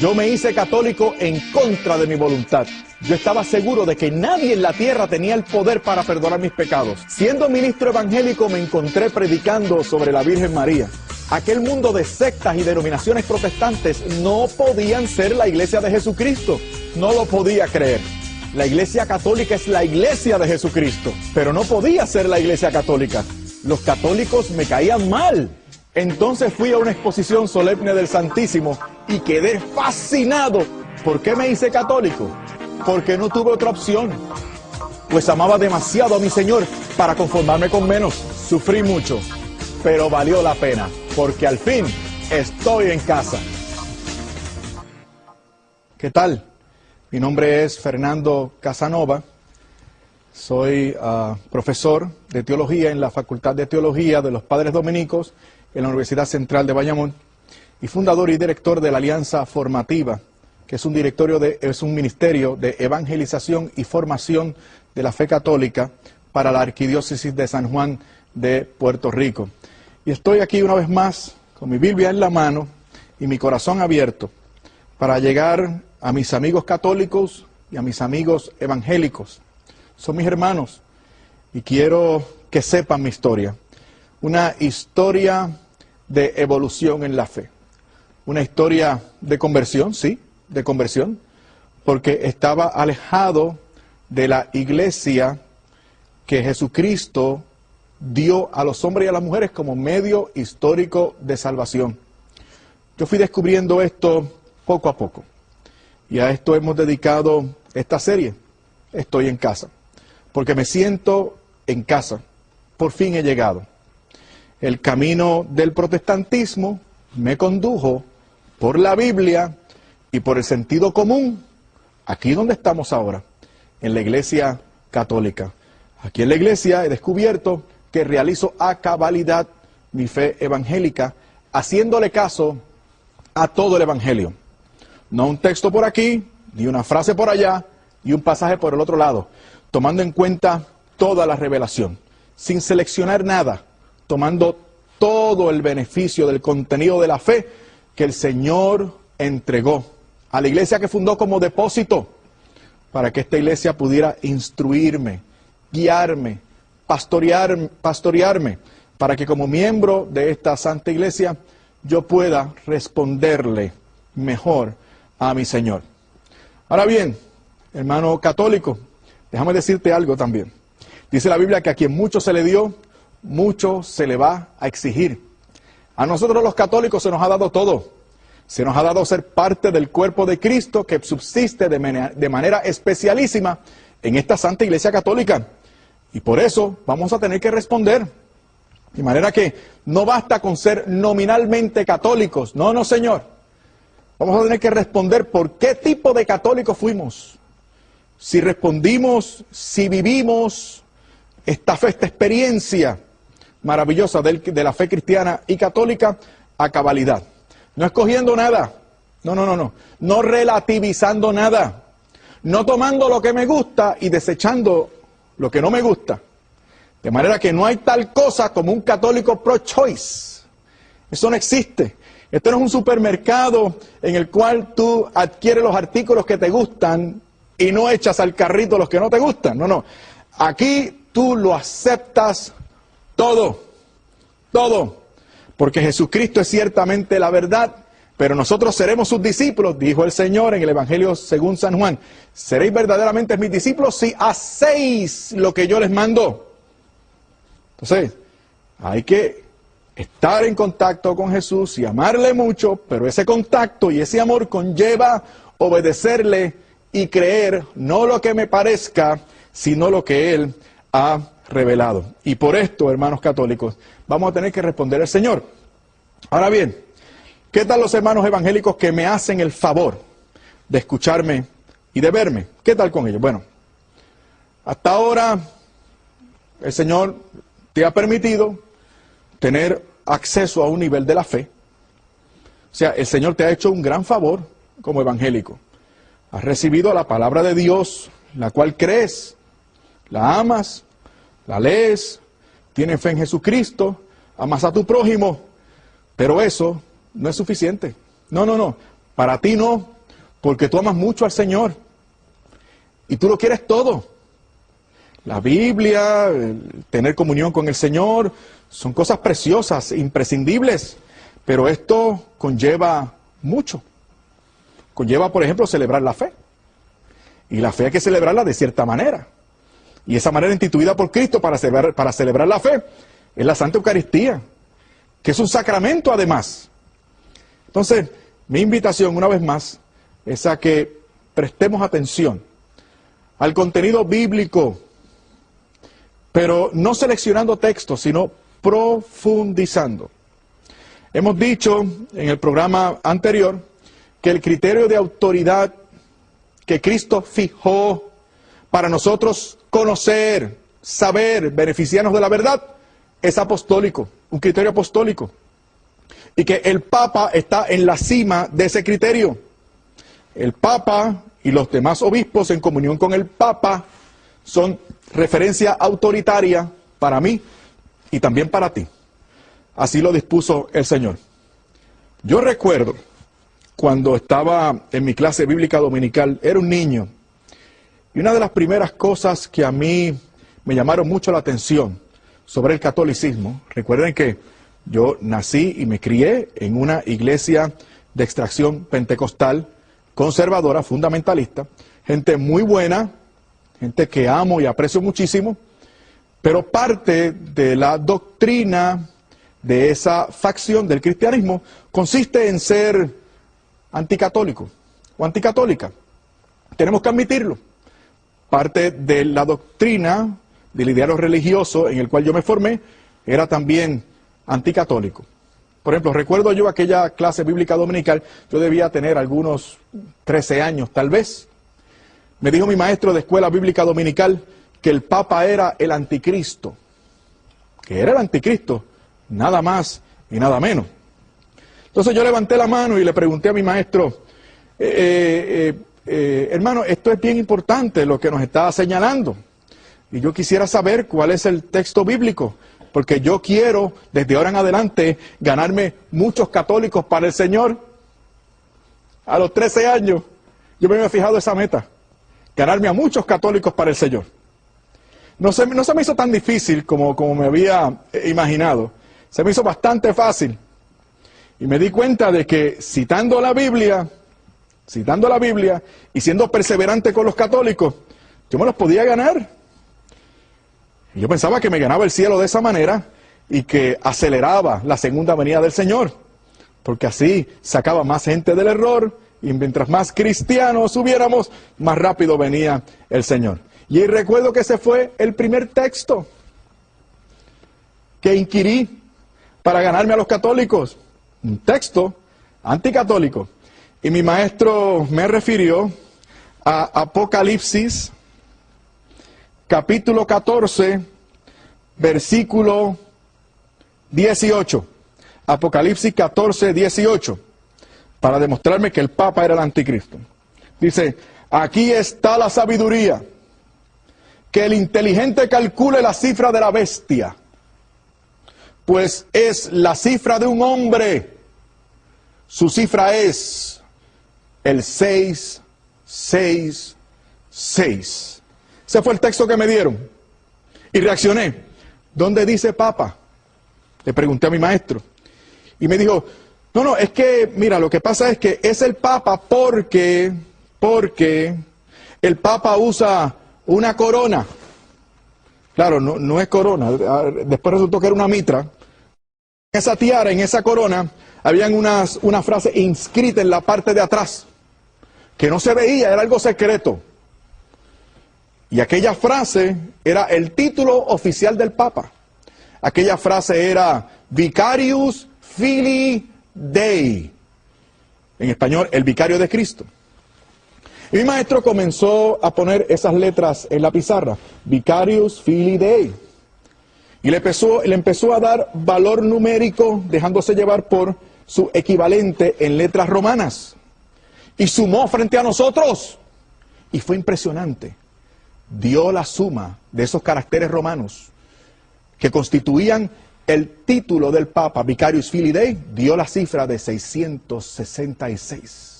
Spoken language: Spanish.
Yo me hice católico en contra de mi voluntad. Yo estaba seguro de que nadie en la tierra tenía el poder para perdonar mis pecados. Siendo ministro evangélico me encontré predicando sobre la Virgen María. Aquel mundo de sectas y denominaciones protestantes no podían ser la iglesia de Jesucristo. No lo podía creer. La iglesia católica es la iglesia de Jesucristo, pero no podía ser la iglesia católica. Los católicos me caían mal. Entonces fui a una exposición solemne del Santísimo y quedé fascinado. ¿Por qué me hice católico? Porque no tuve otra opción. Pues amaba demasiado a mi Señor para conformarme con menos. Sufrí mucho, pero valió la pena, porque al fin estoy en casa. ¿Qué tal? Mi nombre es Fernando Casanova. Soy profesor de teología en la Facultad de Teología de los Padres Dominicos en la Universidad Central de Bayamón y fundador y director de la Alianza Formativa, que es un ministerio de evangelización y formación de la fe católica para la Arquidiócesis de San Juan de Puerto Rico. Y estoy aquí una vez más con mi Biblia en la mano y mi corazón abierto para llegar a mis amigos católicos y a mis amigos evangélicos. Son mis hermanos y quiero que sepan mi historia. Una historia de evolución en la fe. Una historia de conversión, sí, de conversión, porque estaba alejado de la iglesia que Jesucristo dio a los hombres y a las mujeres como medio histórico de salvación. Yo fui descubriendo esto poco a poco. Y a esto hemos dedicado esta serie, Estoy en casa. Porque me siento en casa. Por fin he llegado. El camino del protestantismo me condujo por la Biblia y por el sentido común, aquí donde estamos ahora, en la Iglesia Católica. Aquí en la Iglesia he descubierto que realizo a cabalidad mi fe evangélica, haciéndole caso a todo el Evangelio. No un texto por aquí, ni una frase por allá, y un pasaje por el otro lado, tomando en cuenta toda la revelación, sin seleccionar nada, tomando todo el beneficio del contenido de la fe que el Señor entregó a la iglesia que fundó como depósito, para que esta iglesia pudiera instruirme, guiarme, pastorearme, para que como miembro de esta santa iglesia yo pueda responderle mejor a mi Señor. Ahora bien, hermano católico, déjame decirte algo también. Dice la Biblia que a quien mucho se le dio, mucho se le va a exigir. A nosotros los católicos se nos ha dado todo. Se nos ha dado ser parte del cuerpo de Cristo que subsiste de manera especialísima en esta Santa Iglesia Católica. Y por eso vamos a tener que responder. De manera que no basta con ser nominalmente católicos. No, no, señor. Vamos a tener que responder por qué tipo de católicos fuimos. Si respondimos, si vivimos esta fe, esta experiencia maravillosa de la fe cristiana y católica a cabalidad. No escogiendo nada, no relativizando nada, no tomando lo que me gusta y desechando lo que no me gusta. De manera que no hay tal cosa como un católico pro-choice. Eso no existe. Esto no es un supermercado en el cual tú adquieres los artículos que te gustan y no echas al carrito los que no te gustan. No. Aquí tú lo aceptas todo. Porque Jesucristo es ciertamente la verdad, pero nosotros seremos sus discípulos, dijo el Señor en el Evangelio según San Juan. Seréis verdaderamente mis discípulos si hacéis lo que yo les mando. Entonces, hay que estar en contacto con Jesús y amarle mucho, pero ese contacto y ese amor conlleva obedecerle y creer no lo que me parezca, sino lo que Él ha revelado. Y por esto, hermanos católicos, vamos a tener que responder al Señor. Ahora bien, ¿qué tal los hermanos evangélicos que me hacen el favor de escucharme y de verme? ¿Qué tal con ellos? Bueno, hasta ahora el Señor te ha permitido tener acceso a un nivel de la fe. O sea, el Señor te ha hecho un gran favor como evangélico. Has recibido la palabra de Dios, la cual crees, la amas, la lees, tienes fe en Jesucristo, amas a tu prójimo, pero eso no es suficiente. No. Para ti no, porque tú amas mucho al Señor y tú lo quieres todo. La Biblia, tener comunión con el Señor, son cosas preciosas, imprescindibles, pero esto conlleva mucho. Conlleva, por ejemplo, celebrar la fe. Y la fe hay que celebrarla de cierta manera. Y esa manera instituida por Cristo para celebrar la fe es la Santa Eucaristía, que es un sacramento además. Entonces, mi invitación una vez más es a que prestemos atención al contenido bíblico, pero no seleccionando textos, sino profundizando. Hemos dicho en el programa anterior que el criterio de autoridad que Cristo fijó para nosotros conocer, saber, beneficiarnos de la verdad, es apostólico, un criterio apostólico. Y que el Papa está en la cima de ese criterio. El Papa y los demás obispos en comunión con el Papa son referencia autoritaria para mí y también para ti. Así lo dispuso el Señor. Yo recuerdo cuando estaba en mi clase bíblica dominical, era un niño, y una de las primeras cosas que a mí me llamaron mucho la atención sobre el catolicismo, recuerden que yo nací y me crié en una iglesia de extracción pentecostal, conservadora, fundamentalista, gente muy buena, gente que amo y aprecio muchísimo, pero parte de la doctrina de esa facción del cristianismo consiste en ser anticatólico o anticatólica. Tenemos que admitirlo. Parte de la doctrina del ideario religioso en el cual yo me formé era también anticatólico. Por ejemplo, recuerdo yo aquella clase bíblica dominical, yo debía tener algunos 13 años tal vez. Me dijo mi maestro de escuela bíblica dominical que el Papa era el anticristo, que era el anticristo, nada más y nada menos. Entonces yo levanté la mano y le pregunté a mi maestro, hermano, esto es bien importante lo que nos está señalando. Y yo quisiera saber cuál es el texto bíblico, porque yo quiero desde ahora en adelante ganarme muchos católicos para el Señor. A los 13 años yo me había fijado esa meta, ganarme a muchos católicos para el Señor. No se me hizo tan difícil como me había imaginado, se me hizo bastante fácil. Y me di cuenta de que citando la Biblia y siendo perseverante con los católicos, yo me los podía ganar. Y yo pensaba que me ganaba el cielo de esa manera y que aceleraba la segunda venida del Señor, porque así sacaba más gente del error y mientras más cristianos hubiéramos, más rápido venía el Señor. Y recuerdo que ese fue el primer texto que inquirí para ganarme a los católicos. Un texto anticatólico. Y mi maestro me refirió a Apocalipsis, capítulo 14, versículo 18. Apocalipsis 14, 18. Para demostrarme que el Papa era el anticristo. Dice, aquí está la sabiduría, que el inteligente calcule la cifra de la bestia, pues es la cifra de un hombre. Su cifra es el 666. Ese fue el texto que me dieron. Y reaccioné. ¿Dónde dice Papa? Le pregunté a mi maestro. Y me dijo, no, es que, mira, lo que pasa es que es el Papa porque el Papa usa una corona. Claro, no es corona. Después resultó que era una mitra. En esa tiara, en esa corona, habían una frase inscrita en la parte de atrás, que no se veía, era algo secreto. Y aquella frase era el título oficial del Papa. Aquella frase era Vicarius Filii Dei. En español, el vicario de Cristo. Y mi maestro comenzó a poner esas letras en la pizarra. Vicarius Filii Dei. Y le empezó a dar valor numérico, dejándose llevar por su equivalente en letras romanas. Y sumó frente a nosotros. Y fue impresionante. Dio la suma de esos caracteres romanos que constituían el título del Papa, Vicarius Filii Dei, dio la cifra de 666.